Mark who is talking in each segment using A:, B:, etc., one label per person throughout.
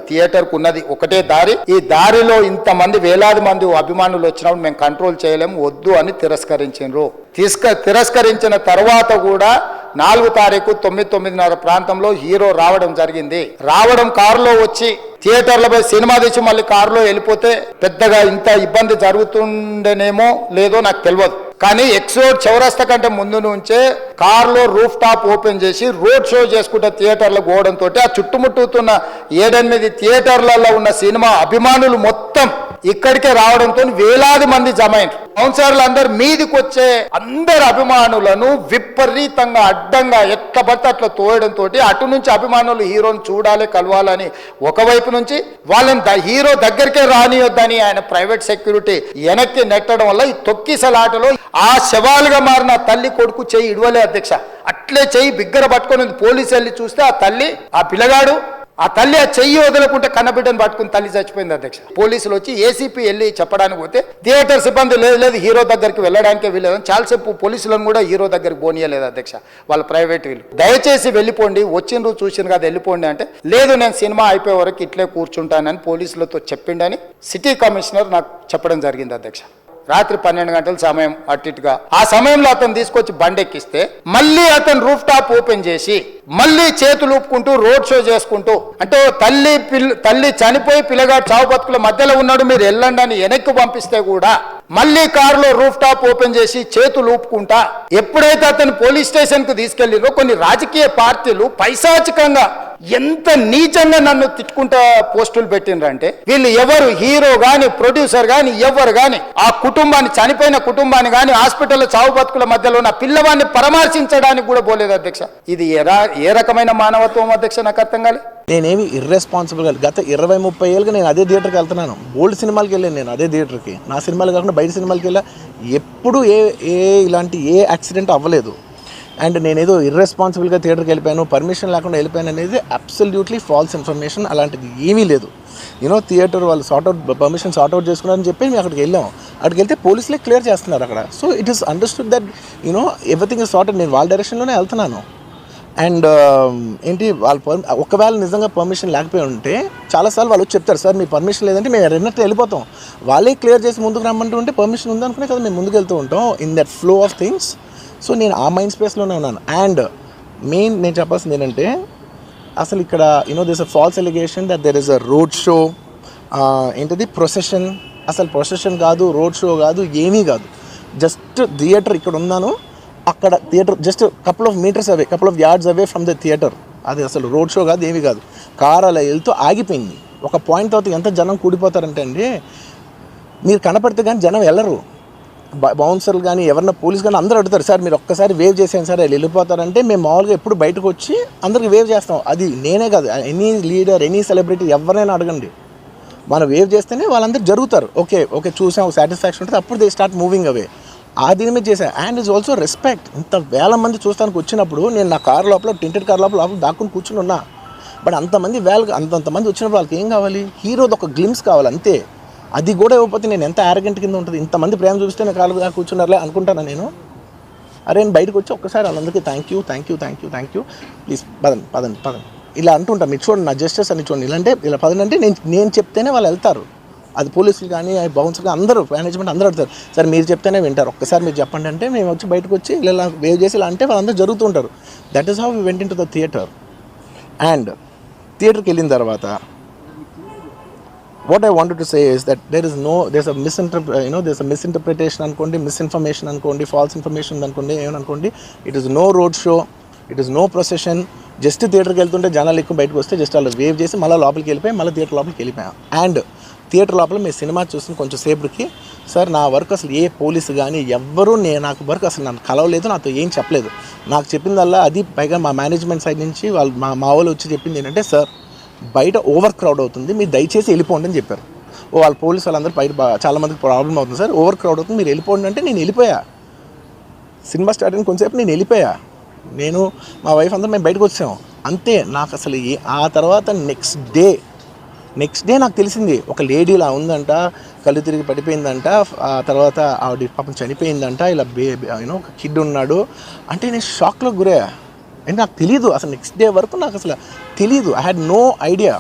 A: థియేటర్కు ఉన్నది ఒకటే దారి. ఈ దారిలో ఇంతమంది వేలాది మంది అభిమానులు వచ్చినప్పుడు మేము కంట్రోల్ చేయలేము, వద్దు అని తిరస్కరించారు. తిరస్కరించిన తర్వాత కూడా 4 తారీఖు 9:30 ప్రాంతంలో హీరో రావడం జరిగింది. రావడం కారులో వచ్చి థియేటర్లపై సినిమా తీసి మళ్ళీ కారులో వెళ్ళిపోతే పెద్దగా ఇంత ఇబ్బంది జరుగుతుండేనేమో లేదో నాకు తెలియదు. కానీ ఎక్స్రోడ్ చౌరస్తా కంటే ముందు నుంచే కారులో రూఫ్ టాప్ ఓపెన్ చేసి రోడ్ షో చేసుకుంటే థియేటర్లకు పోవడంతో ఆ చుట్టుముట్టుతున్న 7-8 థియేటర్లలో ఉన్న సినిమా అభిమానులు మొత్తం ఇక్కడికే రావడంతో వేలాది మంది జమైండ్రు. కౌన్సిలర్లు అందరు మీదికి వచ్చే అందరు అభిమానులను విపరీతంగా అడ్డంగా ఎట్ల పడితే అట్లా తోయడంతో అటు నుంచి అభిమానులు హీరోని చూడాలి, కలవాలని ఒకవైపు నుంచి వాళ్ళని హీరో దగ్గరికే రానియొద్దని ఆయన ప్రైవేట్ సెక్యూరిటీ వెనక్కి నెట్టడం వల్ల ఈ తొక్కిసలాటలో ఆ శవాలుగా మారిన తల్లి కొడుకు చెయ్యి ఇడవలే అధ్యక్ష. అట్లే చెయ్యి బిగ్గర పట్టుకొని పోలీసు వెళ్ళి చూస్తే ఆ తల్లి ఆ పిల్లగాడు ఆ తల్లి ఆ చెయ్యి వదలకుంటే కన్నబిడ్డను పట్టుకుని తల్లి చచ్చిపోయింది అధ్యక్ష. పోలీసులు వచ్చి ఏసీపీ వెళ్ళి చెప్పడానికి పోతే థియేటర్ సిబ్బంది లేదు హీరో దగ్గరికి వెళ్ళడానికే వీళ్ళదని చాలాసేపు పోలీసులను కూడా హీరో దగ్గరికి పోనీయలేదు అధ్యక్ష. వాళ్ళ ప్రైవేట్ వీళ్ళు దయచేసి వెళ్ళిపోండి, వచ్చిండ్రు చూసిండ్రు కదా వెళ్ళిపోండి అంటే లేదు నేను సినిమా అయిపోయే వరకు ఇట్లే కూర్చుంటానని పోలీసులతో చెప్పిండని సిటీ కమిషనర్ నాకు చెప్పడం జరిగింది అధ్యక్ష. రాత్రి 12 గంటల సమయం అట్టిగా ఆ సమయంలో అతను తీసుకొచ్చి బండెక్కిస్తే మళ్ళీ అతను రూఫ్ టాప్ ఓపెన్ చేసి మళ్ళీ చేతులు ఊపుకుంటూ రోడ్ షో చేసుకుంటూ అంటే తల్లి చనిపోయి పిల్లగాడు చావు బతుకుల మధ్యలో ఉన్నాడు మీరు వెళ్ళండి అని వెనక్కి పంపిస్తే కూడా మళ్ళీ కారులో రూఫ్ టాప్ ఓపెన్ చేసి చేతులు ఊపుకుంటా ఎప్పుడైతే అతను పోలీస్ స్టేషన్ కు తీసుకెళ్లిరో కొన్ని రాజకీయ పార్టీలు పైశాచికంగా ఎంత నీచంగా నన్ను తిట్టుకుంటా పోస్టులు పెట్టిండ్రంటే వీళ్ళు ఎవరు హీరో గాని ప్రొడ్యూసర్ గాని ఎవరు గాని ఆ కుటుంబాన్ని చనిపోయిన కుటుంబాన్ని గాని హాస్పిటల్లో చావు బతుకుల మధ్యలో ఉన్న పిల్లవాడిని పరామర్శించడానికి కూడా పోలేదు అధ్యక్ష. ఇది ఏ రకమైన మానవత్వం అధ్యక్ష నాకు అర్థం కాలే.
B: నేనేమి ఇర్రెస్పాన్సిబుల్గా గత 20-30 ఏళ్ళుగా నేను అదే థియేటర్కి వెళ్తున్నాను. బోల్డ్ సినిమాలకి వెళ్ళాను నేను అదే థియేటర్కి. నా సినిమాలు కాకుండా బయట సినిమాలకి వెళ్ళా. ఎప్పుడు ఇలాంటి యాక్సిడెంట్ అవ్వలేదు. అండ్ నేనేదో ఇర్రెస్పాన్సిబుల్గా థియేటర్కి వెళ్ళిపోయాను, పర్మిషన్ లేకుండా వెళ్ళిపోయాను అనేది అబ్సల్యూట్లీ ఫాల్స్ ఇన్ఫర్మేషన్. అలాంటిది ఏమీ లేదు. థియేటర్ వాళ్ళు పర్మిషన్ సార్ట్అవుట్ చేసుకున్నారని చెప్పి మేము అక్కడికి వెళ్ళాం. అక్కడికి వెళ్తే పోలీసులే క్లియర్ చేస్తున్నారు అక్కడ. So it is understood that everything is sorted. నేను వాళ్ళ డైరెక్షన్లోనే వెళ్తున్నాను. అండ్ ఒకవేళ నిజంగా పర్మిషన్ లేకపోయి ఉంటే చాలాసార్లు వాళ్ళు వచ్చి చెప్తారు సార్ మీ పర్మిషన్ లేదంటే మేము రెండట్టు వెళ్ళిపోతాం. వాళ్ళే క్లియర్ చేసి ముందుకు రమ్మంటూ ఉంటే పర్మిషన్ ఉందనుకునే కదా మేము ముందుకు వెళ్తూ ఉంటాం in that flow of things. So నేను ఆ మైండ్ స్పేస్లోనే ఉన్నాను. అండ్ మెయిన్ నేను చెప్పాల్సింది ఏంటంటే అసలు ఇక్కడ this a false allegation that there is a road show procession. అసలు ప్రొసెషన్ కాదు, రోడ్ షో కాదు, ఏమీ కాదు. జస్ట్ థియేటర్ ఇక్కడ ఉన్నాను, అక్కడ theatre just couple of yards away from the theatre. అది అసలు రోడ్ షో కాదు, ఏమీ కాదు. కార్ అలా వెళ్తూ ఆగిపోయింది. ఒక పాయింట్ తర్వాత ఎంత జనం కూడిపోతారంటే అండి మీరు కనపడితే కానీ జనం వెళ్ళరు. బౌన్సర్లు కానీ ఎవరన్నా పోలీస్ కానీ అందరూ అడుగుతారు సార్ మీరు ఒక్కసారి వేవ్ చేసాను సార్ వాళ్ళు వెళ్ళిపోతారంటే మేము మామూలుగా ఎప్పుడు బయటకు వచ్చి అందరికి వేవ్ చేస్తాం. అది నేనే కాదు, ఎనీ లీడర్ ఎనీ సెలబ్రిటీ ఎవరైనా అడగండి, మనం వేవ్ చేస్తేనే వాళ్ళందరూ జరుగుతారు. ఓకే చూసాం సాటిస్ఫాక్షన్ ఉంటుంది, అప్పుడు దే స్టార్ట్ మూవింగ్ అవే. ఆ దీని మీద చేశాను. And it's also respect. ఇంత వేల మంది చూస్తానికి వచ్చినప్పుడు నేను నా కార్ లోపల టెంటెడ్ కార్ లోపల దాక్కుని కూర్చుని ఉన్నా. బట్ అంతమంది అంతమంది వచ్చినప్పుడు వాళ్ళకి ఏం కావాలి? హీరోది ఒక గ్లిమ్స్ కావాలి అంతే. అది కూడా ఇవ్వకపోతే నేను ఎంత యారగెంట్ కింద ఉంటుంది. ఇంతమంది ప్రేమ చూపిస్తే నేను కాలు కూర్చున్నారులే అనుకుంటాను నేను. నేను బయటకు వచ్చి ఒక్కసారి వాళ్ళందరికీ థ్యాంక్ యూ ప్లీజ్ పదండి ఇలా అంటుంటాను. మీరు చూడండి నా జస్టిస్ అని చూడండి. ఇలాంటే ఇలా పదండి అంటే నేను చెప్తేనే వాళ్ళు వెళ్తారు. అది పోలీసులు కానీ బౌన్సర్ కానీ అందరూ మేనేజ్మెంట్ అందరూ అడుగుతారు సార్ మీరు చెప్తేనే వింటారు, ఒక్కసారి మీరు చెప్పండి అంటే మేము వచ్చి బయటకు వచ్చి ఇలా వేవ్ చేసి ఇలా అంటే వాళ్ళందరూ జరుగుతుంటారు. That is how we went into the theatre. And థియేటర్కి వెళ్ళిన తర్వాత what I wanted to say is that there's a misinterpretation అనుకోండి, misinformation అనుకోండి, false information అనుకోండి, ఏమనుకోండి. It is no road show, it is no procession. Just థియేటర్కి వెళ్తుంటే జనాలు ఎక్కువ బయటకు వస్తే జస్ట్ అలా వేవ్ చేసి మళ్ళీ లోపలికి వెళ్ళిపోయి మళ్ళీ థియేటర్ లోపలికి వెళ్ళిపోయాం. అండ్ థియేటర్ లోపల మీ సినిమా చూసిన కొంచెం సేపటికి సార్ నా వర్క్ అసలు ఏ పోలీసు కానీ ఎవ్వరూ నాకు వర్క్ అసలు నన్ను కలవలేదు, నాతో ఏం చెప్పలేదు. నాకు చెప్పిందల్లా అది పైగా మా మేనేజ్మెంట్ సైడ్ నుంచి వాళ్ళు మా వాళ్ళు వచ్చి చెప్పింది ఏంటంటే సార్ బయట ఓవర్ క్రౌడ్ అవుతుంది, మీరు దయచేసి వెళ్ళిపోండి అని చెప్పారు. వాళ్ళ పోలీసు వాళ్ళందరూ బయట చాలామందికి ప్రాబ్లం అవుతుంది సార్, ఓవర్ క్రౌడ్ అవుతుంది మీరు వెళ్ళిపోండి అంటే నేను వెళ్ళిపోయా. సినిమా స్టార్ట్ అయిన కొంచెంసేపు నేను వెళ్ళిపోయా. నేను మా వైఫ్ అందరూ మేము బయటకు వచ్చాము అంతే. నాకు అసలు ఆ తర్వాత నెక్స్ట్ డే నాకు తెలిసింది ఒక లేడీ ఇలా ఉందంట, కళ్ళు తిరిగి పడిపోయిందంట, ఆ తర్వాత ఆవిడ పాపం చనిపోయిందంట, ఇలా ఒక కిడ్ ఉన్నాడు అంటే నేను షాక్లో గురయ్యా. అంటే నాకు తెలీదు అసలు నెక్స్ట్ డే వరకు నాకు అసలు తెలీదు. I had no idea.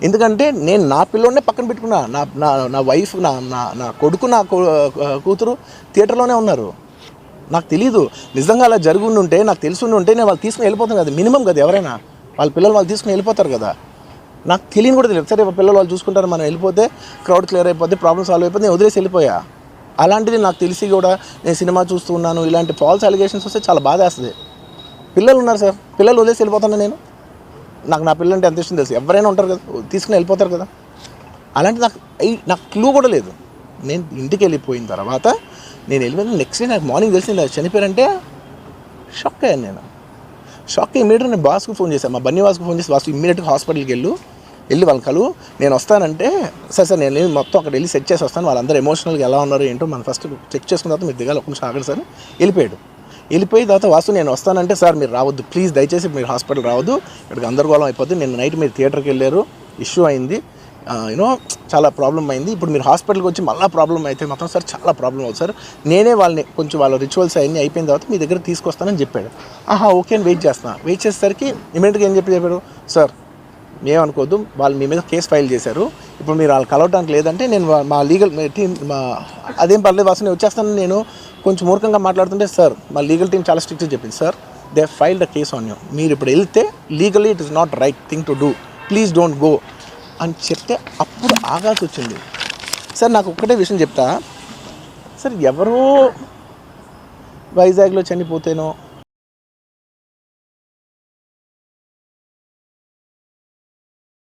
B: ఎందుకంటే నేను నా పిల్లోనే పక్కన పెట్టుకున్నా, నా నా నా వైఫ్, నా నా నా కొడుకు, నా కూతురు థియేటర్లోనే ఉన్నారు. నాకు తెలీదు. నిజంగా అలా జరిగి ఉంటే, నాకు తెలిసి ఉంటే నేను వాళ్ళు తీసుకుని వెళ్ళిపోతాను కదా, మినిమం కదా. ఎవరైనా వాళ్ళ పిల్లలు వాళ్ళు తీసుకుని వెళ్ళిపోతారు కదా. నాకు తెలియని కూడా తెలియదు. సరే పిల్లలు వాళ్ళు చూసుకుంటారు, మనం వెళ్ళిపోతే క్రౌడ్ క్లియర్ అయిపోతే, ప్రాబ్లమ్ సాల్వ్ అయిపోతే నేను వదిలేసి వెళ్ళిపోయా. అలాంటిది నాకు తెలిసి కూడా నేను సినిమా చూస్తూ ఉన్నాను, ఇలాంటి ఫాల్స్ అలిగేషన్స్ వస్తే చాలా బాధ వేస్తుంది. పిల్లలు ఉన్నారు సార్, పిల్లలు వదిలేసి వెళ్ళిపోతాను నేను. నాకు నా పిల్లలు అంటే ఎంత ఇష్టం తెలుసు. ఎవరైనా ఉంటారు కదా, తీసుకుని వెళ్ళిపోతారు కదా. అలాంటి నాకు క్లూ కూడా లేదు. నేను ఇంటికి వెళ్ళిపోయిన తర్వాత నేను వెళ్ళిపోయిన నెక్స్ట్ డే నాకు మార్నింగ్ తెలిసింది చనిపోయారంటే షాక్ అయ్యాను నేను. షాక్ అయ్యి ఇమీడియట్గా నేను బాస్కి ఫోన్ చేశాను, మా బన్నీ వాసుకు ఫోన్ చేసి, వాసు ఇమీడియట్గా హాస్పిటల్కి వెళ్ళి వాళ్ళ కలు, నేను వస్తానంటే సార్ నేను మొత్తం అక్కడ వెళ్ళి సెట్ చేసి వస్తాను, వాళ్ళందరూ ఎమోషనల్గా ఎలా ఉన్నారు ఏంటో మనం ఫస్ట్ చెక్ చేసుకున్న తర్వాత మీరు దిగాలి, ఒక నిమిషం ఆగండి సార్. వెళ్ళిపోయిన తర్వాత వాసు నేను వస్తానంటే సార్ మీరు రావద్దు ప్లీజ్, దయచేసి మీరు హాస్పిటల్ రావద్దు, ఇక్కడికి గందరగోళం అయిపోద్ది. నేను నైట్ మీరు థియేటర్కి వెళ్ళారు, ఇష్యూ అయింది, చాలా ప్రాబ్లం అయింది. ఇప్పుడు మీరు హాస్పిటల్కి వచ్చి మళ్ళీ ప్రాబ్లం అయితే మాత్రం సార్ చాలా ప్రాబ్లం అవుతుంది సార్. నేనే వాళ్ళని కొంచెం వాళ్ళ రిచువల్స్ అన్నీ అయిపోయిన తర్వాత మీ దగ్గర తీసుకొస్తానని చెప్పాడు. ఓకే అని వెయిట్ చేసేసరికి ఇమీడియట్గా ఏం చెప్పాడు, సార్ ఏమనుకోవద్దు, వాళ్ళు మీ మీద కేసు ఫైల్ చేశారు, ఇప్పుడు మీరు వాళ్ళు కలవడానికి లేదంటే నేను మా లీగల్ టీం అదేం పర్లేదు వాసు నేను వచ్చేస్తాను. నేను కొంచెం మూర్ఖంగా మాట్లాడుతుంటే సార్ మా లీగల్ టీం చాలా స్ట్రిక్ట్గా చెప్పింది, sir they filed a case on you, మీరు ఇప్పుడు వెళ్తే legally it is not right thing to do, please don't go అని చెప్తే అప్పుడు ఆగాల్సి వచ్చింది. సార్ నాకు ఒక్కటే విషయం చెప్తా సార్, ఎవరో వైజాగ్లో చనిపోతేనో